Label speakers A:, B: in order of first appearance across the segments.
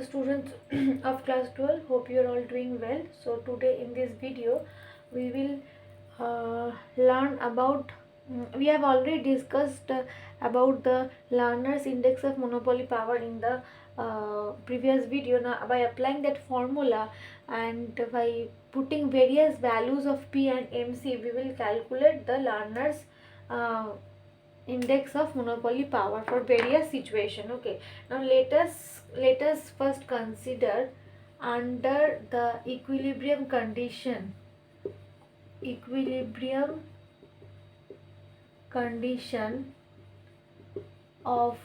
A: students of class 12, hope you are all doing well. So today in this video we will learn about we have already discussed about the learners index of monopoly power in the previous video. Now by applying that formula and by putting various values of P and MC, we will calculate the learners index of monopoly power for various situation. Okay, now let us first consider under the equilibrium condition of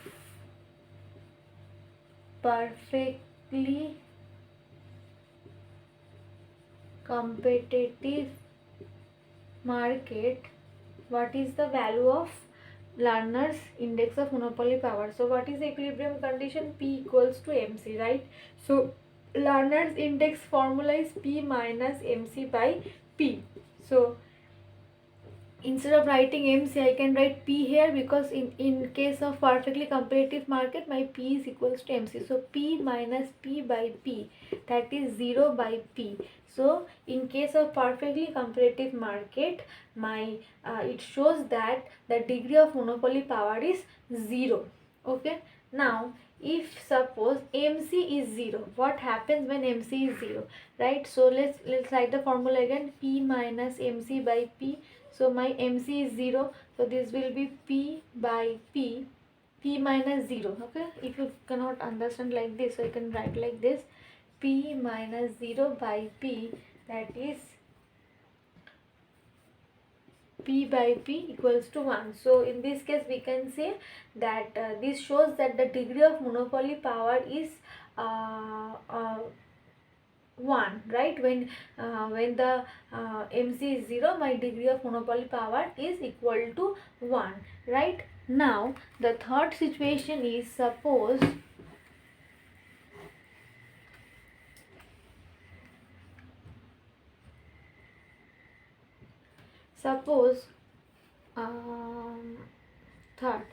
A: perfectly competitive market, what is the value of learners index of monopoly power? So what is the equilibrium condition? P equals to MC, right? So learners index formula is P minus MC by P. So instead of writing MC, I can write P here, because in case of perfectly competitive market, my P is equals to MC. So P minus P by P, that is 0 by P. So in case of perfectly competitive market, my it shows that the degree of monopoly power is 0. Okay. Now if suppose MC is 0, what happens when MC is 0, right? So let's write the formula again. P minus MC by P. So my MC is 0, so this will be P by P, P minus 0. Okay, if you cannot understand like this, so you can write like this: P minus 0 by P, that is P by P equals to 1. So in this case we can say that this shows that the degree of monopoly power is 1, right? When the MC is 0, my degree of monopoly power is equal to 1, right? Now the third situation is, suppose third,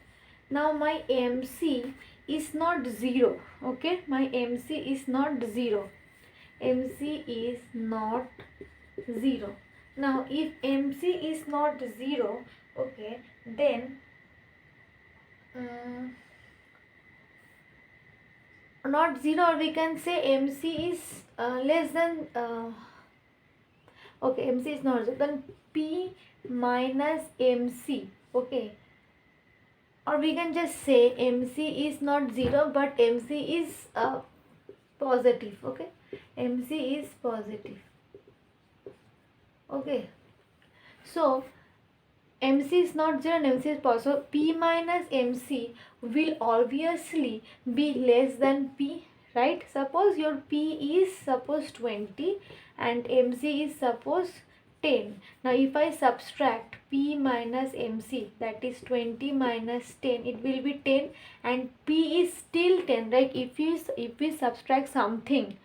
A: now my MC is not 0. Okay, my MC is not 0. MC is not 0. Now if MC is not 0, okay, then not 0, or we can say MC is less than okay, MC is not 0, then P minus MC. Okay, or we can just say MC is not 0 but MC is positive. Okay, MC is positive. Okay, so MC is not 0 and MC is positive. So P minus MC will obviously be less than P, right? Suppose your P is suppose 20 and MC is suppose 10. Now if I subtract P minus MC, that is 20 minus 10, it will be 10, and P is still 10, right? If we subtract something,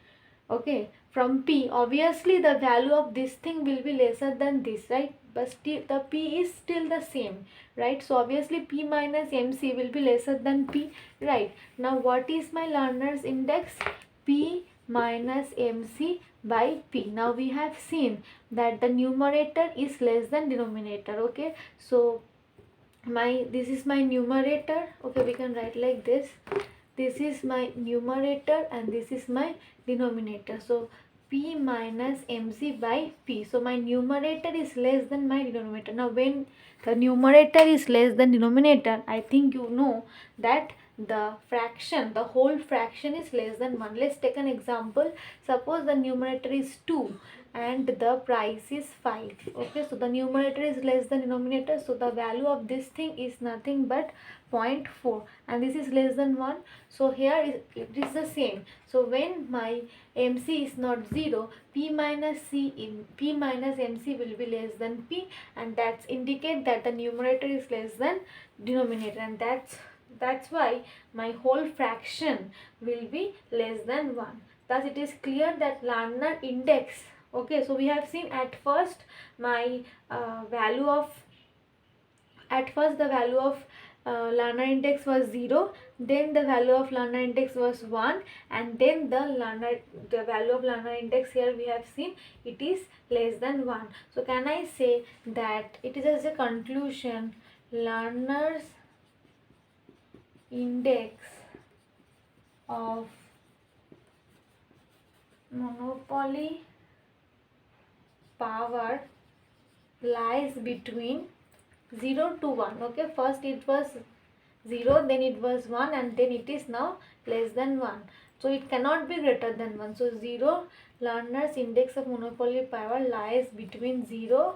A: okay, from P, obviously the value of this thing will be lesser than this, right? But still the P is still the same, right? So obviously P minus MC will be lesser than P, right? Now what is my learner's index? P minus MC by P. Now we have seen that the numerator is less than denominator. Okay, so this is my numerator. Okay, we can write like this: this is my numerator and this is my denominator. So P minus MC by P. So my numerator is less than my denominator. Now when the numerator is less than denominator, I think you know that the whole fraction is less than 1. Let's take an example. Suppose the numerator is 2 and the price is 5. Okay, so the numerator is less than denominator, so the value of this thing is nothing but 0.4, and this is less than 1. So here it is the same. So when my MC is not 0, P minus MC will be less than P, and that's indicate that the numerator is less than denominator, and that's why my whole fraction will be less than 1. Thus it is clear that Lerner index. Okay, so we have seen at first my the value of learner index was 0, then the value of learner index was 1, and then the value of learner index here we have seen it is less than 1. So can I say that it is as a conclusion, learner's index of monopoly power lies between 0 to 1. Okay, first it was 0, then it was 1, and then it is now less than 1. So it cannot be greater than 1. So 0, learner's index of monopoly power lies between 0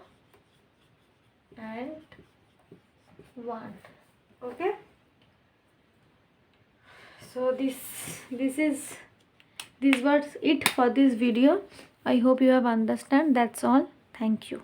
A: and 1. Okay. So this was it for this video. I hope you have understand. That's all. Thank you.